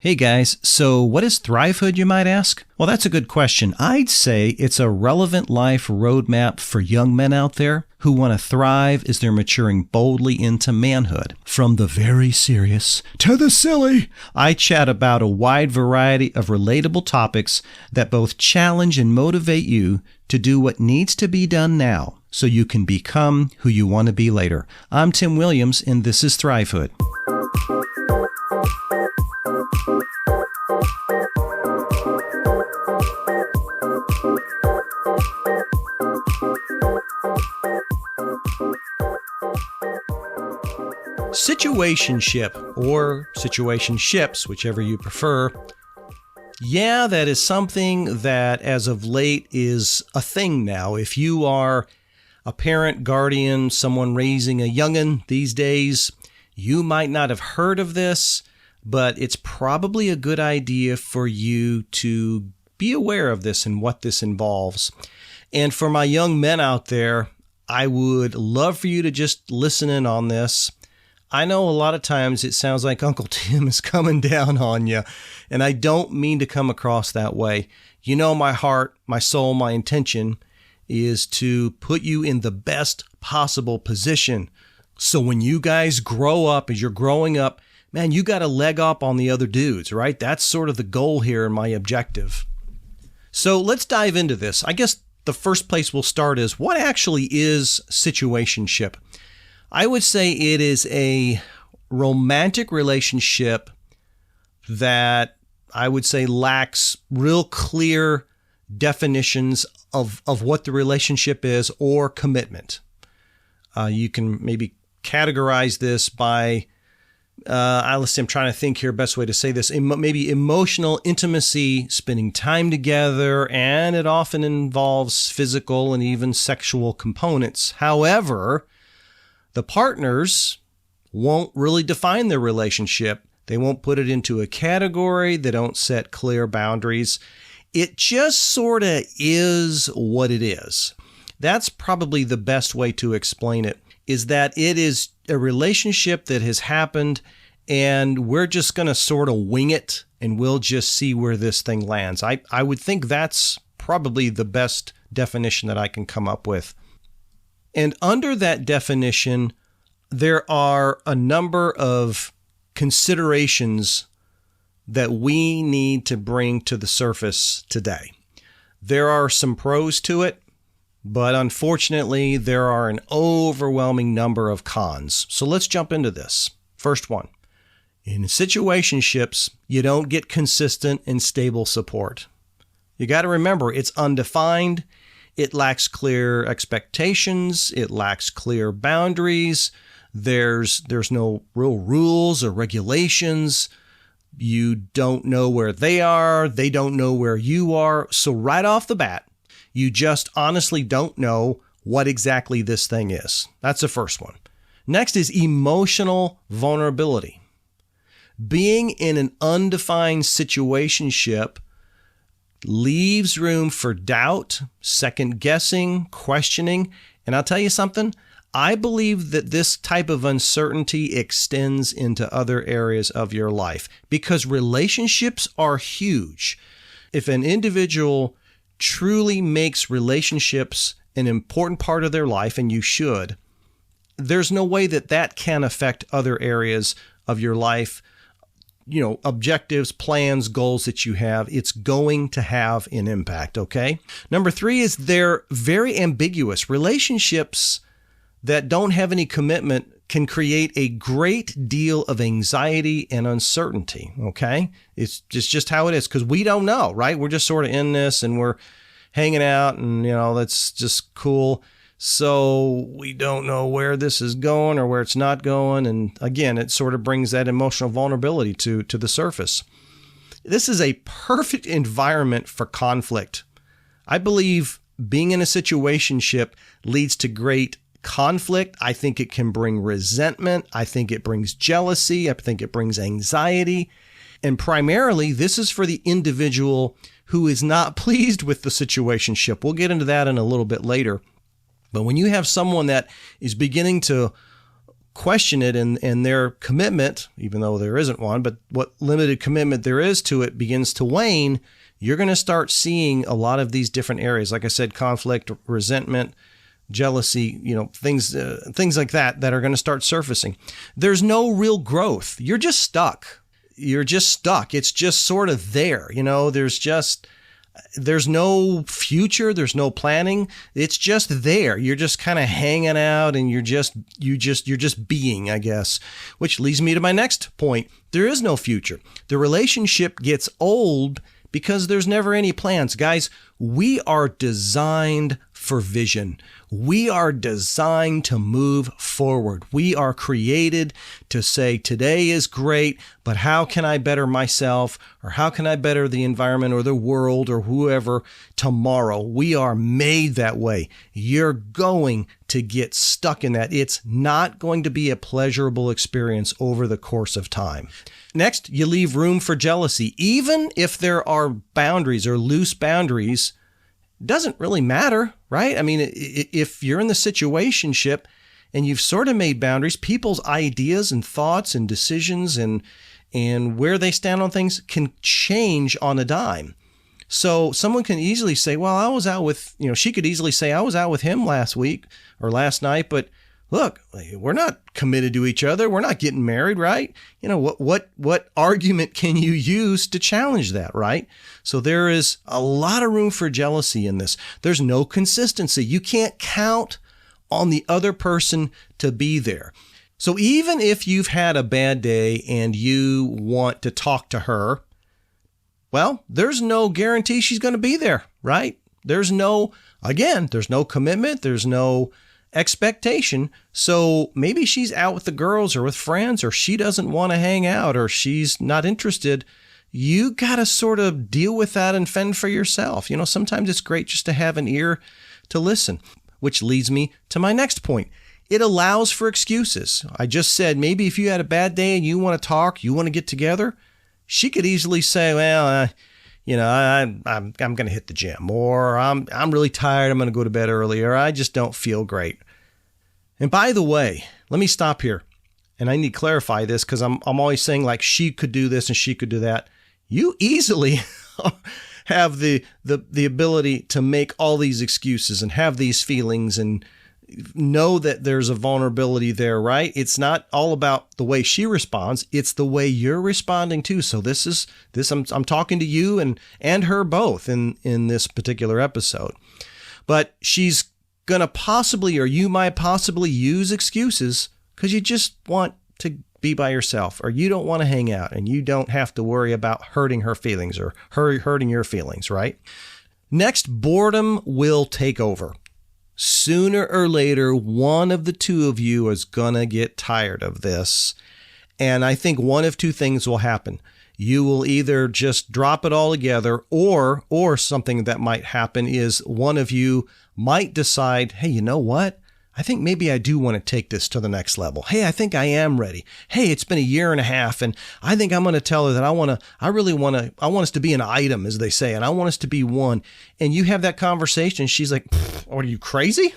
Hey guys, so what is Thrivehood, you might ask? Well, that's a good question. I'd say it's a relevant life roadmap for young men out there who want to thrive as they're maturing boldly into manhood. From the very serious to the silly, I chat about a wide variety of relatable topics that both challenge and motivate you to do what needs to be done now so you can become who you want to be later. I'm Tim Williams, and this is Thrivehood. Situationship, or situationships, whichever you prefer. Yeah, that is something that as of late is a thing now. If you are a parent, guardian, someone raising a young'un these days, you might not have heard of this, but it's probably a good idea for you to be aware of this and what this involves. And for my young men out there, I would love for you to just listen in on this. I know a lot of times it sounds like Uncle Tim is coming down on you, and I don't mean to come across that way. You know, my heart, my soul, my intention is to put you in the best possible position. So when you guys grow up, as you're growing up, man, you got a leg up on the other dudes, right? That's sort of the goal here and my objective. So let's dive into this. I guess the first place we'll start is, what actually is situationship? I would say it is a romantic relationship that I would say lacks real clear definitions of what the relationship is or commitment. You can maybe categorize this by, I'm trying to think here, best way to say this, maybe emotional intimacy, spending time together, and it often involves physical and even sexual components. However, the partners won't really define their relationship. They won't put it into a category. They don't set clear boundaries. It just sort of is what it is. That's probably the best way to explain it, is that it is a relationship that has happened and we're just going to sort of wing it and we'll just see where this thing lands. I would think that's probably the best definition that I can come up with. And under that definition, there are a number of considerations that we need to bring to the surface today. There are some pros to it, but unfortunately, there are an overwhelming number of cons. So let's jump into this. First one, in situationships, you don't get consistent and stable support. You got to remember, it's undefined. It lacks clear expectations. It lacks clear boundaries. There's no real rules or regulations. You don't know where they are. They don't know where you are. So right off the bat, you just honestly don't know what exactly this thing is. That's the first one. Next is emotional vulnerability. Being in an undefined situationship leaves room for doubt, second guessing, questioning. And I'll tell you something, I believe that this type of uncertainty extends into other areas of your life because relationships are huge. If an individual truly makes relationships an important part of their life, and you should, there's no way that that can affect other areas of your life. You know, objectives, plans, goals that you have, it's going to have an impact, okay? Number 3 is they're very ambiguous. Relationships that don't have any commitment can create a great deal of anxiety and uncertainty, okay? It's just how it is because we don't know, right? We're just sort of in this and we're hanging out and, you know, that's just cool. So we don't know where this is going or where it's not going. And again, it sort of brings that emotional vulnerability to the surface. This is a perfect environment for conflict. I believe being in a situationship leads to great conflict. I think it can bring resentment. I think it brings jealousy. I think it brings anxiety. And primarily, this is for the individual who is not pleased with the situationship. We'll get into that in a little bit later. But when you have someone that is beginning to question it and their commitment, even though there isn't one, but what limited commitment there is to it begins to wane, you're going to start seeing a lot of these different areas. Like I said, conflict, resentment, jealousy, things like that are going to start surfacing. There's no real growth. You're just stuck. It's just sort of there. There's no future. There's no planning. It's just there. You're just kind of hanging out and you're just being, I guess, which leads me to my next point. There is no future. The relationship gets old because there's never any plans. Guys, we are designed for vision. We are designed to move forward. We are created to say, today is great, but how can I better myself? Or how can I better the environment or the world or whoever tomorrow? We are made that way. You're going to get stuck in that. It's not going to be a pleasurable experience over the course of time. Next, you leave room for jealousy. Even if there are boundaries or loose boundaries, doesn't really matter, right? I mean, if you're in the situationship and you've sort of made boundaries, people's ideas and thoughts and decisions and where they stand on things can change on a dime. So someone can easily say, well, I was out with, she could easily say, I was out with him last week or last night, but look, we're not committed to each other. We're not getting married, right? What argument can you use to challenge that, right? So there is a lot of room for jealousy in this. There's no consistency. You can't count on the other person to be there. So even if you've had a bad day and you want to talk to her, well, there's no guarantee she's going to be there, right? There's no commitment. There's no expectation. So maybe she's out with the girls or with friends, or she doesn't want to hang out, or she's not interested. You got to sort of deal with that and fend for yourself. Sometimes it's great just to have an ear to listen, which leads me to my next point. It allows for excuses. I just said, maybe if you had a bad day and you want to talk, you want to get together, she could easily say, well, I'm going to hit the gym, or I'm really tired. I'm going to go to bed early, or I just don't feel great. And by the way, let me stop here. And I need to clarify this because I'm always saying like she could do this and she could do that. You easily have the ability to make all these excuses and have these feelings and know that there's a vulnerability there, right? It's not all about the way she responds. It's the way you're responding too. So I'm talking to you and her both in this particular episode. But she's going to possibly, or you might possibly use excuses because you just want to be by yourself, or you don't want to hang out and you don't have to worry about hurting her feelings or her hurting your feelings, right? Next, boredom will take over. Sooner or later, one of the two of you is going to get tired of this. And I think one of two things will happen. You will either just drop it all together, or something that might happen is one of you might decide, hey, you know what? I think maybe I do want to take this to the next level. Hey, I think I am ready. Hey, it's been a year and a half, and I think I'm going to tell her that I want us to be an item, as they say, and I want us to be one. And you have that conversation. She's like, are you crazy?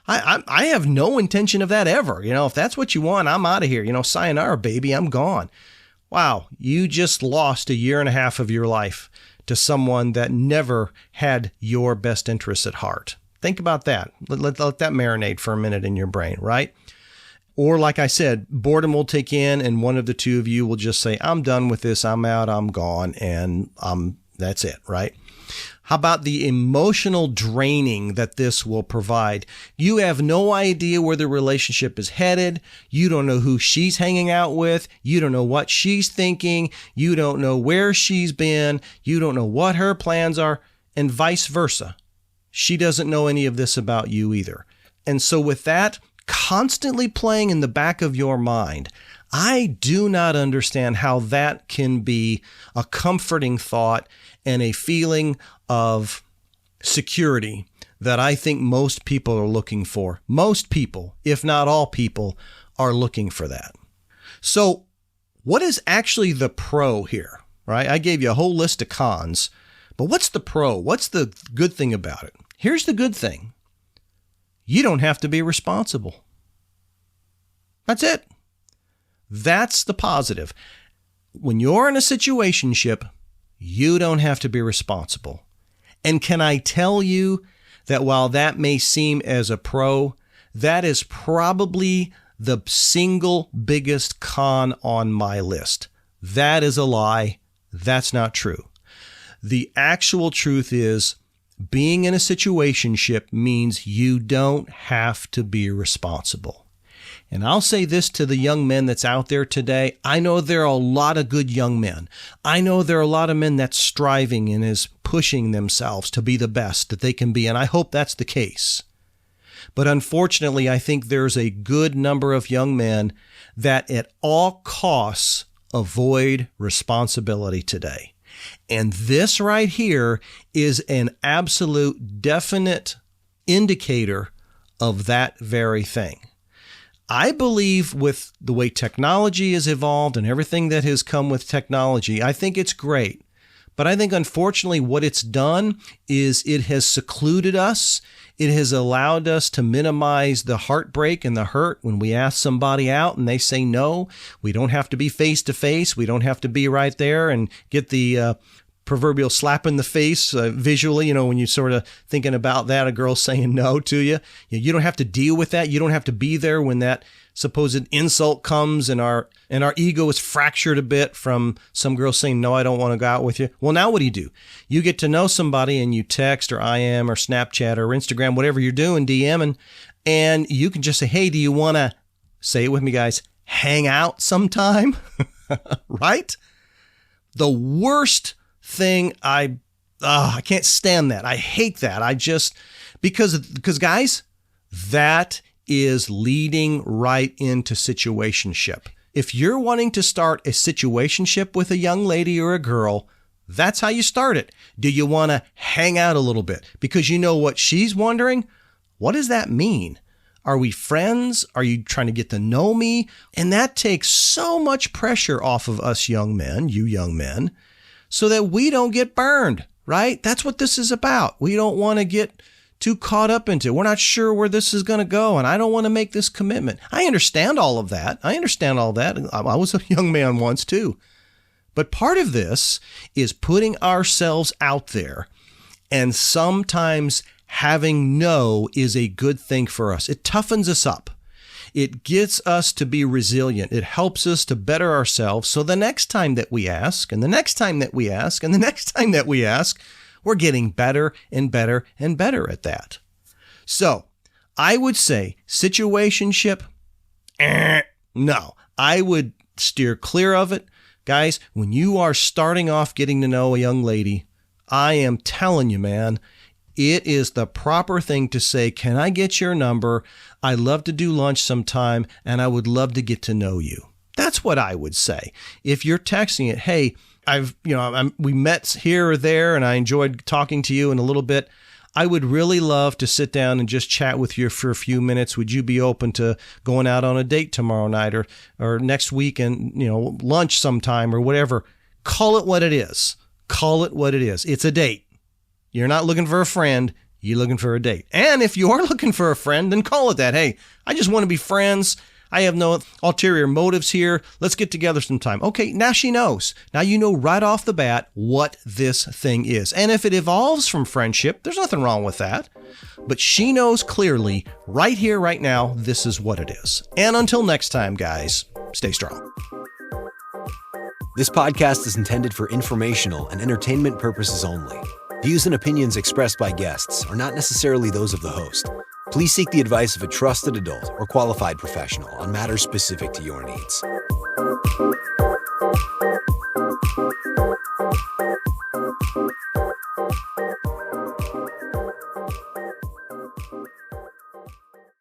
I have no intention of that ever. If that's what you want, I'm out of here. Sayonara, baby, I'm gone. Wow, you just lost a year and a half of your life to someone that never had your best interests at heart. Think about that. Let that marinate for a minute in your brain, right? Or like I said, boredom will take in and one of the two of you will just say, I'm done with this. I'm out. I'm gone. And that's it, right? How about the emotional draining that this will provide? You have no idea where the relationship is headed. You don't know who she's hanging out with. You don't know what she's thinking. You don't know where she's been. You don't know what her plans are, and vice versa. She doesn't know any of this about you either. And so with that constantly playing in the back of your mind, I do not understand how that can be a comforting thought and a feeling of security that I think most people are looking for. Most people, if not all people, are looking for that. So what is actually the pro here, right? I gave you a whole list of cons, but what's the pro? What's the good thing about it? Here's the good thing. You don't have to be responsible. That's it. That's the positive. When you're in a situationship, you don't have to be responsible. And can I tell you that while that may seem as a pro, that is probably the single biggest con on my list. That is a lie. That's not true. The actual truth is being in a situationship means you don't have to be responsible. And I'll say this to the young men that's out there today. I know there are a lot of good young men. I know there are a lot of men that's striving and is pushing themselves to be the best that they can be. And I hope that's the case. But unfortunately, I think there's a good number of young men that at all costs avoid responsibility today. And this right here is an absolute definite indicator of that very thing. I believe with the way technology has evolved and everything that has come with technology, I think it's great. But I think, unfortunately, what it's done is it has secluded us. It has allowed us to minimize the heartbreak and the hurt when we ask somebody out and they say no. We don't have to be face to face. We don't have to be right there and get the proverbial slap in the face visually, when you're sort of thinking about that, a girl saying no to you. You don't have to deal with that. You don't have to be there when that supposed insult comes and our ego is fractured a bit from some girl saying, no, I don't want to go out with you. Well, now what do? You get to know somebody and you text or IM or Snapchat or Instagram, whatever you're doing, DMing, and you can just say, hey, do you want to, say it with me, guys, hang out sometime? Right? The worst thing I can't stand that. I hate that. Because guys, that is leading right into situationship. If you're wanting to start a situationship with a young lady or a girl, that's how you start it. Do you want to hang out a little bit? Because you know what she's wondering? What does that mean? Are we friends? Are you trying to get to know me? And that takes so much pressure off of us young men, you young men, so that we don't get burned, right? That's what this is about. We don't want to get too caught up into it. We're not sure where this is going to go, and I don't want to make this commitment. I understand all of that. I was a young man once too. But part of this is putting ourselves out there, and sometimes having no is a good thing for us. It toughens us up. It gets us to be resilient. It helps us to better ourselves. So the next time that we ask, and the next time that we ask, and the next time that we ask, we're getting better and better and better at that. So I would say situationship, no. I would steer clear of it. Guys, when you are starting off getting to know a young lady, I am telling you, man, it is the proper thing to say, can I get your number? I'd love to do lunch sometime, and I would love to get to know you. That's what I would say. If you're texting it, hey, we met here or there, and I enjoyed talking to you in a little bit. I would really love to sit down and just chat with you for a few minutes. Would you be open to going out on a date tomorrow night or next week and, lunch sometime or whatever? Call it what it is. Call it what it is. It's a date. You're not looking for a friend. You're looking for a date. And if you are looking for a friend, then call it that. Hey, I just want to be friends. I have no ulterior motives here. Let's get together sometime. Okay, now she knows. Now you know right off the bat what this thing is. And if it evolves from friendship, there's nothing wrong with that. But she knows clearly, right here, right now, this is what it is. And until next time, guys, stay strong. This podcast is intended for informational and entertainment purposes only. Views and opinions expressed by guests are not necessarily those of the host. Please seek the advice of a trusted adult or qualified professional on matters specific to your needs.